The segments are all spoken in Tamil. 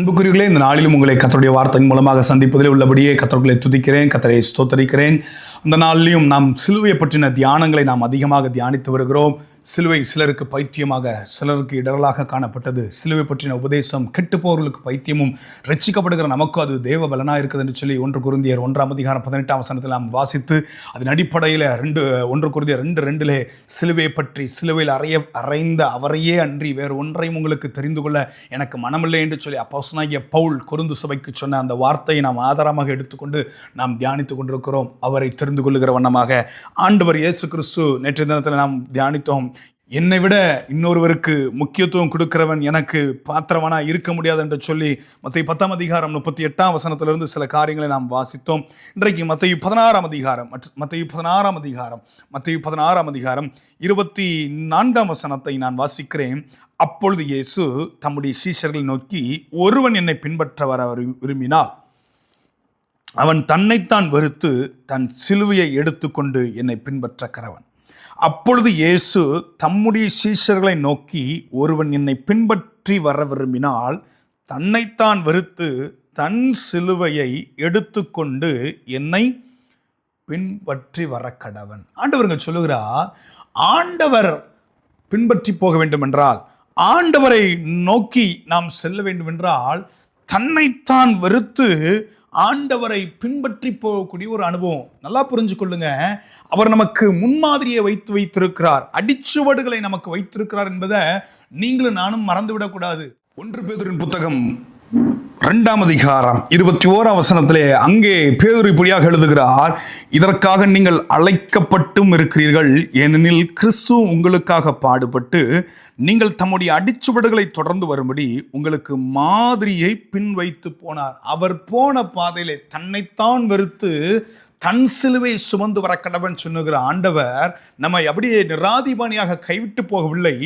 அன்புக்குரியவர்களே, இந்த நாளிலும் உங்களை கர்த்தருடைய வார்த்தையின் மூலமாக சந்திப்பதில் உள்ளபடியே கர்த்தர்களை துதிக்கிறேன், கர்த்தரை ஸ்தோத்தரிக்கிறேன். இந்த நாளிலும் நாம் சிலுவையை பற்றின தியானங்களை நாம் அதிகமாக தியானித்து வருகிறோம். சிலுவை சிலருக்கு பைத்தியமாக, சிலருக்கு இடரலாக காணப்பட்டது. சிலுவை பற்றின உபதேசம் கெட்டுப்போர்களுக்கு பைத்தியமும், ரட்சிக்கப்படுகிற நமக்கும் அது தேவ பலனாக இருக்குது என்று சொல்லி 1 கொரிந்தியர் 1:18 நாம் வாசித்து அதன் அடிப்படையில் 1 கொரிந்தியர் 2:2 சிலுவையை பற்றி, சிலுவையில் அறைந்த அவரையே அன்றி வேறு ஒன்றையும் உங்களுக்கு தெரிந்து கொள்ள எனக்கு மனமில்லை என்று சொல்லி அப்போஸ்தலனாகிய பவுல் கொரிந்து சபைக்கு சொன்ன அந்த வார்த்தையை நாம் ஆதாரமாக எடுத்துக்கொண்டு நாம் தியானித்து கொண்டிருக்கிறோம். அவரை தெரிந்து கொள்ளுகிற வண்ணமாக ஆண்டவர் இயேசு கிறிஸ்து நேற்றைய தினத்தில் நாம் தியானித்தோம். என்னை விட இன்னொருவருக்கு முக்கியத்துவம் கொடுக்கிறவன் எனக்கு பாத்திரவனா இருக்க முடியாது என்று சொல்லி மத்தேயு 10:38 சில காரியங்களை நாம் வாசித்தோம். இன்றைக்கு மத்தேயு 16 24 நான் வாசிக்கிறேன். அப்பொழுது இயேசு தம்முடைய சீஷர்களை நோக்கி, ஒருவன் என்னை பின்பற்ற வர விரும்பினால் அவன் தன்னைத்தான் வெறுத்து தன் சிலுவையை எடுத்துக்கொண்டு என்னை பின்பற்ற கடவன். அப்பொழுது இயேசு தம்முடைய சீஷர்களை நோக்கி, ஒருவன் என்னை பின்பற்றி வர விரும்பினால் தன்னைத்தான் வெறுத்து தன் சிலுவையை எடுத்துக்கொண்டு என்னை பின்பற்றி வர கடவன். ஆண்டவருங்க சொல்லுகிறார், ஆண்டவர் பின்பற்றி போக வேண்டும் என்றால், ஆண்டவரை நோக்கி நாம் செல்ல வேண்டும் என்றால் தன்னைத்தான் வெறுத்து ஆண்டவரை பின்பற்றி போகக்கூடிய ஒரு அனுபவம். நல்லா புரிஞ்சு கொள்ளுங்க. அவர் நமக்கு முன்மாதிரியை வைத்திருக்கிறார், அடிச்சுவடுகளை நமக்கு வைத்திருக்கிறார் என்பதை நீங்களும் நானும் மறந்துவிடக்கூடாது. 1 பேதுருவின் புத்தகம் 2:21 அங்கே பேதுரு இப்படியாக எழுதுகிறார், இதற்காக நீங்கள் அழைக்கப்பட்டும் இருக்கிறீர்கள், ஏனெனில் கிறிஸ்து உங்களுக்காக பாடுபட்டு நீங்கள் தம்முடைய அடிச்சுவடுகளை தொடர்ந்து வரும்படி உங்களுக்கு மாதிரியை பின் வைத்து போனார். அவர் போன பாதையிலே தன்னைத்தான் வெறுத்து தன் சிலுவை சுமந்து வர கடவன் சொன்னுகிற ஆண்டவர் நம்மை அப்படியே நிராதிபானியாக கைவிட்டு போகவில்லை,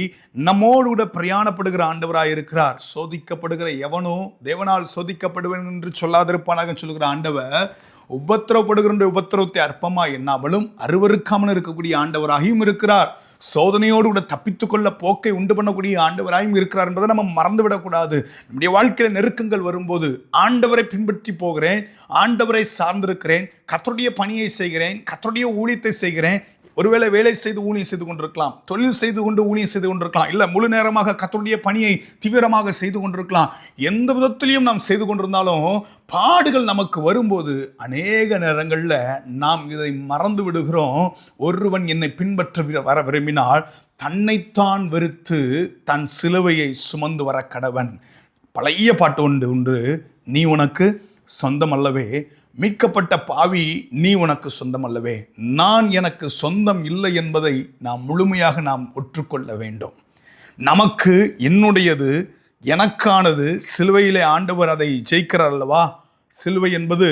நம்மோடு கூட பிரயாணப்படுகிற ஆண்டவராக இருக்கிறார். சோதிக்கப்படுகிற எவனோ தேவனால் சோதிக்கப்படுவேன் என்று சொல்லாதிருப்பானாக சொல்லுகிற ஆண்டவர் உபத்திரவப்படுகிற உபத்திரவத்தை அற்பமா எண்ணாமலும் அருவருக்காமல் இருக்கக்கூடிய ஆண்டவராகியும் இருக்கிறார். சோதனையோடு கூட தப்பித்துக்கொள்ள போக்கை உண்டு பண்ணக்கூடிய ஆண்டவராயும் இருக்கிறார் என்பதை நம்ம மறந்துவிடக்கூடாது. நம்முடைய வாழ்க்கையில் நெருக்கங்கள் வரும்போது ஆண்டவரை பின்பற்றி போகிறேன், ஆண்டவரை சார்ந்திருக்கிறேன், கர்த்தருடைய பணியை செய்கிறேன், கர்த்தருடைய ஊழியத்தை செய்கிறேன். ஒருவேளை வேலை செய்து ஊழியம் செய்து கொண்டிருக்கலாம், தொழில் செய்து கொண்டு ஊழியம் செய்து கொண்டிருக்கலாம், இல்லை முழு நேரமாக கர்த்தருடைய பணியை தீவிரமாக செய்து கொண்டிருக்கலாம். எந்த விதத்திலையும் நாம் செய்து கொண்டிருந்தாலும் பாடுகள் நமக்கு வரும்போது அநேக நேரங்களில் நாம் இதை மறந்து விடுகிறோம். ஒருவன் என்னை பின்பற்ற வர விரும்பினால் தன்னைத்தான் வெறுத்து தன் சிலுவையை சுமந்து வர கடவன். பழைய பாட்டு ஒன்று, நீ உனக்கு சொந்தம் அல்லவே, மீட்கப்பட்ட பாவி நீ உனக்கு சொந்தம் அல்லவே, நான் எனக்கு சொந்தம் இல்லை என்பதை நாம் முழுமையாக நாம் ஒற்றுக்கொள்ள வேண்டும். நமக்கு என்னுடையது, எனக்கானது, சிலுவையிலே ஆண்டவர் அதை ஜெயிக்கிறார் அல்லவா. சிலுவை என்பது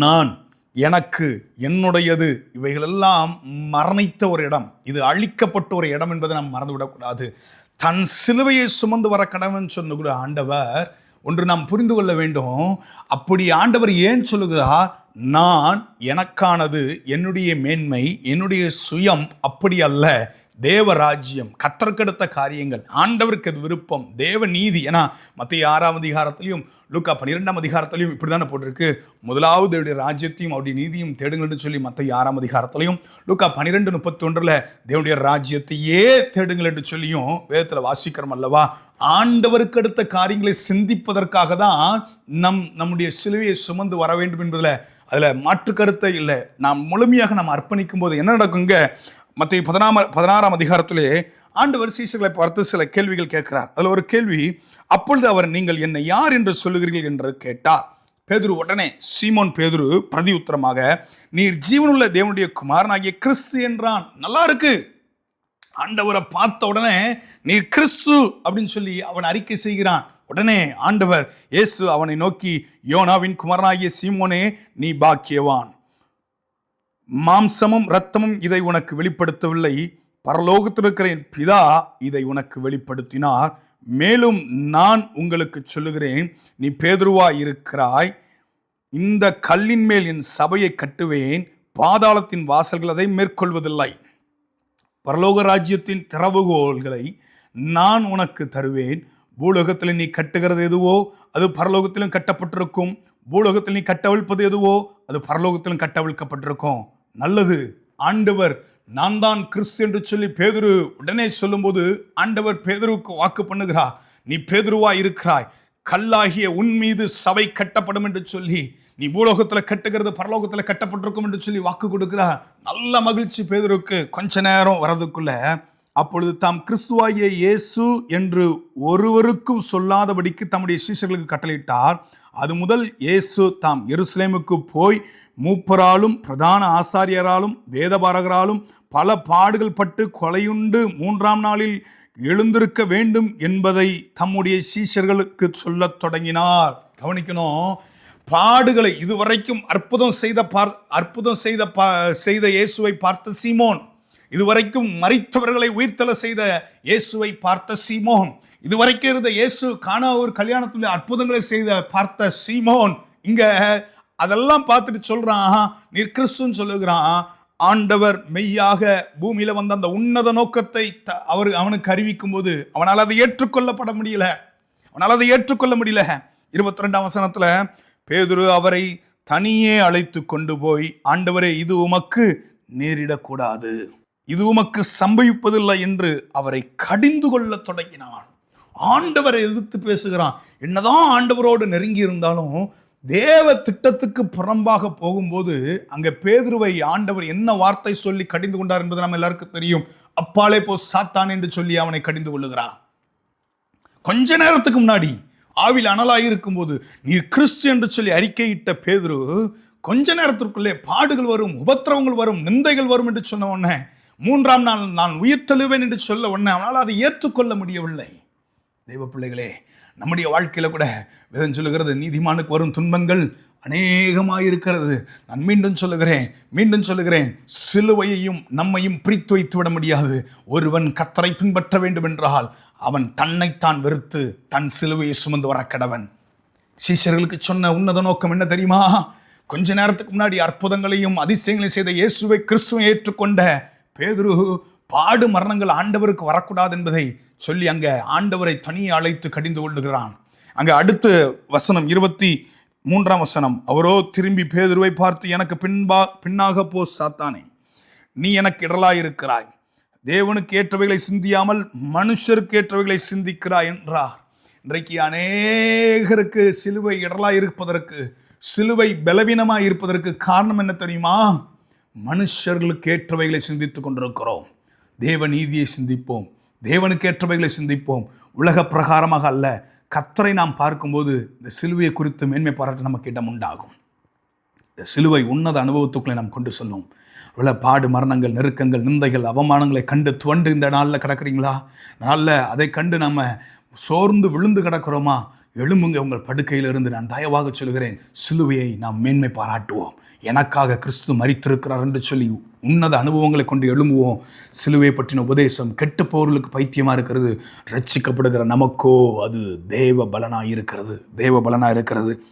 நான், எனக்கு, என்னுடையது, இவைகளெல்லாம் மரணித்த ஒரு இடம், இது அழிக்கப்பட்ட ஒரு இடம் என்பதை நாம் மறந்துவிடக்கூடாது. தன் சிலுவையை சுமந்து வர கடவன் சொன்ன ஆண்டவர் ஒன்று நாம் புரிந்து கொள்ள வேண்டும். அப்படி ஆண்டவர் ஏன் சொல்லுகிறார்? நான், எனக்கானது, என்னுடைய மேன்மை, என்னுடைய சுயம் அப்படி அல்ல. தேவராஜ்யம், கர்த்தருக்கெடுத்த காரியங்கள், ஆண்டவருக்கு அது விருப்பம், தேவ நீதி. ஏன்னா மத்தேயு 6 லூக்கா 12 இப்படிதானே போட்டிருக்கு, முதலாவது தேவனுடைய ராஜ்யத்தையும் அவருடைய நீதியும் தேடுங்கள்னு சொல்லி மத்தேயு 6 லூக்கா 12:31 தேவனுடைய ராஜ்யத்தையே தேடுங்கள் என்று சொல்லியும் வேதத்தில் வாசிக்கிறோம் அல்லவா. ஆண்டவருக்கு அடுத்த காரியங்களை சிந்திப்பதற்காக தான் நம்முடைய சிலுவையை சுமந்து வர வேண்டும் என்பதில் அதில் மாற்று கருத்தை இல்லை. நாம் முழுமையாக நாம் அர்ப்பணிக்கும் போது என்ன நடக்குங்க? மத்தேயு 16 ஆண்டவர் சீஷர்களை பார்த்து சில கேள்விகள் கேட்கிறார். அதில் ஒரு கேள்வி, அப்பொழுது அவர், நீங்கள் என்னை யார் என்று சொல்லுகிறீர்கள் என்று கேட்டார். பேதுரு உடனே, சீமோன் பேதுரு பிரதி உத்தரமாக, நீர் ஜீவனுள்ள தேவனுடைய குமாரனாகிய கிறிஸ்து என்றான். நல்லா இருக்கு. ஆண்டவரை பார்த்த உடனே நீர் கிறிஸ்து அப்படின்னு சொல்லி அவன் அறிக்கை செய்கிறான். உடனே ஆண்டவர் இயேசு அவனை நோக்கி, யோனாவின் குமாரனாகிய சீமோனே, நீ பாக்கியவான், மாம்சமும் இரத்தமும் இதை உனக்கு வெளிப்படுத்தவில்லை, பரலோகத்தில் இருக்கிற என் பிதா இதை உனக்கு வெளிப்படுத்தினார். மேலும் நான் உங்களுக்கு சொல்லுகிறேன், நீ பேதுருவாய் இருக்கிறாய், இந்த கல்லின் மேல் என் சபையை கட்டுவேன், பாதாளத்தின் வாசல்கள் அதை மேற்கொள்வதில்லை. பரலோக ராஜ்யத்தின் திறவுகோல்களை நான் உனக்கு தருவேன். பூலோகத்தில் நீ கட்டுகிறது எதுவோ அது பரலோகத்திலும் கட்டப்பட்டிருக்கும், பூலோகத்தில் நீ கட்டவிழ்ப்பது எதுவோ அது பரலோகத்திலும் கட்டவிழ்க்கப்பட்டிருக்கும். நல்லது. ஆண்டவர் நான் தான் கிறிஸ்து என்று சொல்லி பேதுரு உடனே சொல்லும்போது ஆண்டவர் பேதுருவுக்கு வாக்கு பண்ணுகிறார், நீ பேதுருவா இருக்கிறாய், கல்லாகிய உன் மீது சபை கட்டப்படும் என்று சொல்லி, நீ பூலோகத்தில் கட்டுகிறது பரலோகத்தில் கட்டப்பட்டிருக்கும் என்று சொல்லி வாக்கு கொடுக்கிறார். நல்ல மகிழ்ச்சி பேதுருக்கு. கொஞ்ச நேரம் வரதுக்குள்ள அப்பொழுது தாம் கிறிஸ்துவாகிய இயேசு என்று ஒருவருக்கும் சொல்லாதபடிக்கு தம்முடைய சீஷர்களுக்கு கட்டளையிட்டார். அது முதல் இயேசு தாம் எருசலேமுக்கு போய் மூப்பராலும் பிரதான ஆசாரியராலும் வேதபாரகராலும் பல பாடுகள் பட்டு கொலையுண்டு 3ஆம் நாளில் எழுந்திருக்க வேண்டும் என்பதை தம்முடைய சீஷர்களுக்கு சொல்லத் தொடங்கினார். கவனிக்கணும், பாடுகளை இதுவரைக்கும் அற்புதம் செய்த இயேசுவை பார்த்த சீமோன், இதுவரைக்கும் மரித்தவர்களை உயிர்த்தெழ செய்த இயேசுவை பார்த்த சீமோன், இதுவரைக்கும் இருந்த இயேசு கானா ஒரு கல்யாணத்தில் அற்புதங்களை பார்த்த சீமோன், இங்க அதெல்லாம் பார்த்துட்டு சொல்றான், நீர் கிறிஸ்துன்னு சொல்லுகிறான். ஆண்டவர் மெய்யாக பூமியில வந்த அந்த உன்னத நோக்கத்தை அவனுக்கு அறிவிக்கும் போது அவனால் அதை ஏற்றுக்கொள்ள முடியல. 22ஆம் வசனத்துல பேதுரு அவரை தனியே அழைத்து கொண்டு போய், ஆண்டவரே இது உமக்கு நேரிடக்கூடாது, இது உமக்கு சம்பவிப்பதில்லை என்று அவரை கடிந்து கொள்ள தொடங்கினான். ஆண்டவரை எதிர்த்து பேசுகிறான். என்னதான் ஆண்டவரோடு நெருங்கி இருந்தாலும் தேவ திட்டத்துக்கு புறம்பாக போகும்போது அங்க பேதுருவை ஆண்டவர் என்ன வார்த்தை சொல்லி கடிந்து கொண்டார் என்பது நம்ம எல்லாருக்கும் தெரியும். அப்பாலே போ சாத்தான் என்று சொல்லி அவனை கடிந்து கொள்ளுகிறார். கொஞ்ச நேரத்துக்கு முன்னாடி ஆவில் அனலாயிருக்கும் போது நீர் கிறிஸ்து என்று சொல்லி அறிக்கையிட்ட பேதுரு கொஞ்ச நேரத்திற்குள்ளே பாடுகள் வரும், உபத்திரவங்கள் வரும், நிந்தைகள் வரும் என்று சொன்ன உடனே 3ஆம் நாள் நான் உயிர் தெழுவேன் என்று சொல்ல உடனே அவனால் அதை ஏற்றுக்கொள்ள முடியவில்லை. தெய்வ பிள்ளைகளே, நம்முடைய வாழ்க்கையில கூட வேதம் சொல்லுகிறது, நீதிமானுக்கு வரும் துன்பங்கள் அநேகமாயிருக்கிறது. நான் மீண்டும் சொல்லுகிறேன், சிலுவையையும் நம்மையும் பிரித்து வைத்து விட முடியாது. ஒருவன் கர்த்தரை பின்பற்ற வேண்டும் என்றால் அவன் தன்னைத்தான் வெறுத்து தன் சிலுவையை சுமந்து வர கடவன். சீஷர்களுக்கு சொன்ன உன்னத நோக்கம் என்ன தெரியுமா? கொஞ்ச நேரத்துக்கு முன்னாடி அற்புதங்களையும் அதிசயங்களையும் செய்த இயேசுவை கிறிஸ்துவை ஏற்றுக்கொண்ட பேதுரு பாடு மரணங்கள் ஆண்டவருக்கு வரக்கூடாது என்பதை சொல்லி அங்க ஆண்டவரை தனியே அழைத்து கடிந்து கொள்ளுகிறான். அங்க அடுத்த வசனம் 23ஆம் வசனம், அவரோ திரும்பி பேதுருவை பார்த்து, எனக்கு பின்னாக போ சாத்தானே, நீ எனக்கு இடலாயிருக்கிறாய், தேவனுக்கு ஏற்றவைகளை சிந்தியாமல் மனுஷருக்கு ஏற்றவைகளை சிந்திக்கிறாய் என்றார். இன்றைக்கு அநேகருக்கு சிலுவை இடலாயிருப்பதற்கு, சிலுவை பலவீனமாய் இருப்பதற்கு காரணம் என்ன தெரியுமா? மனுஷர்களுக்கு ஏற்றவைகளை சிந்தித்துக் கொண்டிருக்கிறோம். தேவ நீதியை சிந்திப்போம், தேவனுக்கு ஏற்றவைகளை சிந்திப்போம், உலக பிரகாரமாக அல்ல. கர்த்தரை நாம் பார்க்கும்போது இந்த சிலுவையை குறித்து மேன்மை பாராட்ட நமக்கு இடம் உண்டாகும். இந்த சிலுவை உன்னத அனுபவத்துக்குள்ளே நாம் கொண்டு சொல்லும். உள்ள பாடு மரணங்கள், நெருக்கங்கள், நிந்தைகள், அவமானங்களை கண்டு துவண்டு இந்த நாளில் கிடக்கிறீங்களா? இந்த நாளில் அதை கண்டு நம்ம சோர்ந்து விழுந்து கிடக்கிறோமா? எழும்புங்க உங்கள் படுக்கையிலிருந்து. நான் தயவாக சொல்கிறேன், சிலுவையை நாம் மேன்மை பாராட்டுவோம். எனக்காக கிறிஸ்து மரித்திருக்கிறார் என்று சொல்லி உன்னத அனுபவங்களை கொண்டு எழும்புவோம். சிலுவையை பற்றின உபதேசம் கெட்டு போர்களுக்கு பைத்தியமாக இருக்கிறது, ரட்சிக்கப்படுகிற நமக்கோ அது தேவ பலனாக இருக்கிறது.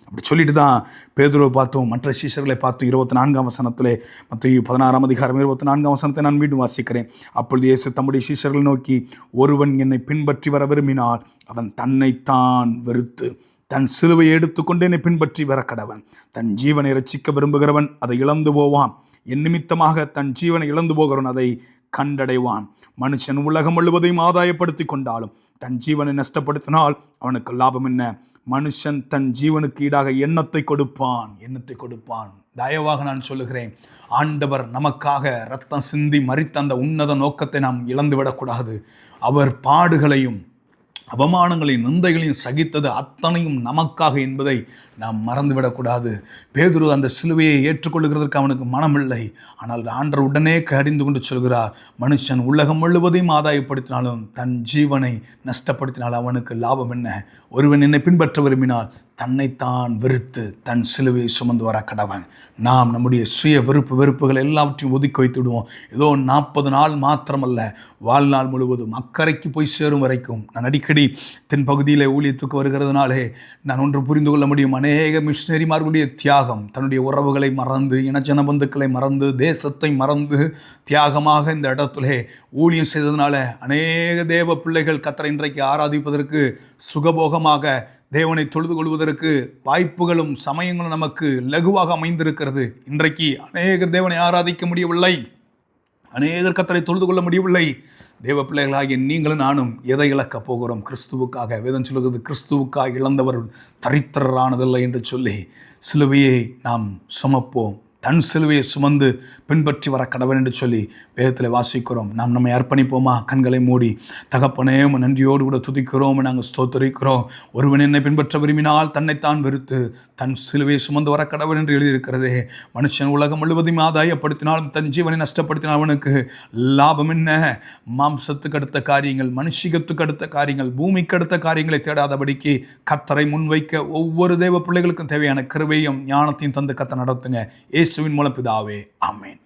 அப்படி சொல்லிட்டு தான் பேதுருவை பார்த்தோம், மற்ற சீஷர்களை பார்த்து 24ஆம் வசனத்திலே, மத்தேயு 16ஆம் அதிகாரம் 24ஆம் வசனத்தை நான் மீண்டும் வாசிக்கிறேன். அப்பொழுது இயேசு தம்முடைய சீஷர்களை நோக்கி, ஒருவன் என்னை பின்பற்றி வர விரும்பினால் அவன் தன்னைத்தான் வெறுத்து தன் சிலுவையை எடுத்துக்கொண்டு என்னை பின்பற்றி வர கடவன். தன் ஜீவனை ரட்சிக்க விரும்புகிறவன் அதை இழந்து போவான், என் நிமித்தமாக தன் ஜீவனை இழந்து போகிறவன் அதை கண்டடைவான். மனுஷன் உலகம் முழுவதையும் ஆதாயப்படுத்தி கொண்டாலும் தன் ஜீவனை நஷ்டப்படுத்தினால் அவனுக்கு லாபம் என்ன? மனுஷன் தன் ஜீவனுக்கு ஈடாக எண்ணத்தை கொடுப்பான். தயவாக நான் சொல்லுகிறேன், ஆண்டவர் நமக்காக ரத்தம் சிந்தி மரித்த அந்த உன்னத நோக்கத்தை நாம் இழந்துவிடக்கூடாது. அவர் பாடுகளையும் அவமானங்களையும் நிந்தைகளையும் சகித்தது அத்தனையும் நமக்காக என்பதை நாம் மறந்துவிடக்கூடாது. பேதுரு அந்த சிலுவையை ஏற்றுக்கொள்ளுகிறதற்கு அவனுக்கு மனமில்லை. ஆனால் ஆண்டவர் உடனே கடிந்து கொண்டு சொல்கிறார், மனுஷன் உலகம் முழுவதையும் ஆதாயப்படுத்தினாலும் தன் ஜீவனை நஷ்டப்படுத்தினால் அவனுக்கு லாபம் என்ன? ஒருவன் என்னை பின்பற்ற விரும்பினால் தன்னைத்தான் வெறுத்து தன் சிலுவை சுமந்து வர கடவன். நாம் நம்முடைய சுய வெறுப்புகள் எல்லாவற்றையும் ஒதுக்கி வைத்துடுவோம். ஏதோ 40 நாள் மாத்திரமல்ல, வாழ்நாள் முழுவதும் அக்கறைக்கு போய் சேரும் வரைக்கும். நான் அடிக்கடி தென்பகுதியில் ஊழியத்துக்கு வருகிறதுனாலே நான் ஒன்று புரிந்து கொள்ள முடியும். அநேக மிஷினரிமார்களுடைய தியாகம், தன்னுடைய உறவுகளை மறந்து, இனஜன பந்துக்களை மறந்து, தேசத்தை மறந்து தியாகமாக இந்த இடத்திலே ஊழியம் செய்ததுனால அநேக தேவ பிள்ளைகள் கர்த்தரை இன்றைக்கு ஆராதிப்பதற்கு, சுகபோகமாக தேவனை தொழுது கொள்வதற்கு வாய்ப்புகளும் சமயங்களும் நமக்கு லகுவாக அமைந்திருக்கிறது. இன்றைக்கு அநேகர் தேவனை ஆராதிக்க முடியவில்லை, அநேகர் கர்த்தரை தொழுது கொள்ள முடியவில்லை. தேவ பிள்ளைகளாகிய நீங்களும் நானும் எதை இழக்கப் போகிறோம்? கிறிஸ்துவுக்காக. வேதம் சொல்லுகிறது, கிறிஸ்துவுக்காக இழந்தவர் தரித்திரரானதில்லை என்று சொல்லி சிலுவையை நாம் சுமப்போம். தன் சிலுவையை சுமந்து பின்பற்றி வர கடவன் என்று சொல்லி வேதத்தில் வாசிக்கிறோம். நாம் நம்மை அர்ப்பணிப்போமா? கண்களை மூடி, தகப்பனே நன்றியோடு கூட துதிக்கிறோம், நாங்கள் ஸ்தோத்தரிக்கிறோம். ஒருவன் என்னை பின்பற்ற விரும்பினால் தன்னைத்தான் வெறுத்து தன் சிலுவையை சுமந்து வர கடவன் என்று எழுதியிருக்கிறதே. மனுஷன் உலகம் முழுவதையும் ஆதாயப்படுத்தினாலும் தன் ஜீவனை நஷ்டப்படுத்தினால் அவனுக்கு லாபம் என்ன? மாம்சத்துக்கு அடுத்த காரியங்கள், மனுஷிகத்துக்கு அடுத்த காரியங்கள், பூமிக்கு அடுத்த காரியங்களை தேடாதபடிக்கு கர்த்தரை முன்வைக்க ஒவ்வொரு தேவ பிள்ளைகளுக்கும் தேவையான கிருபையும் ஞானத்தையும் தந்து கர்த்தர் நடத்துங்க. இயேசுவின் மூலம் பிதாவே, ஆமென்.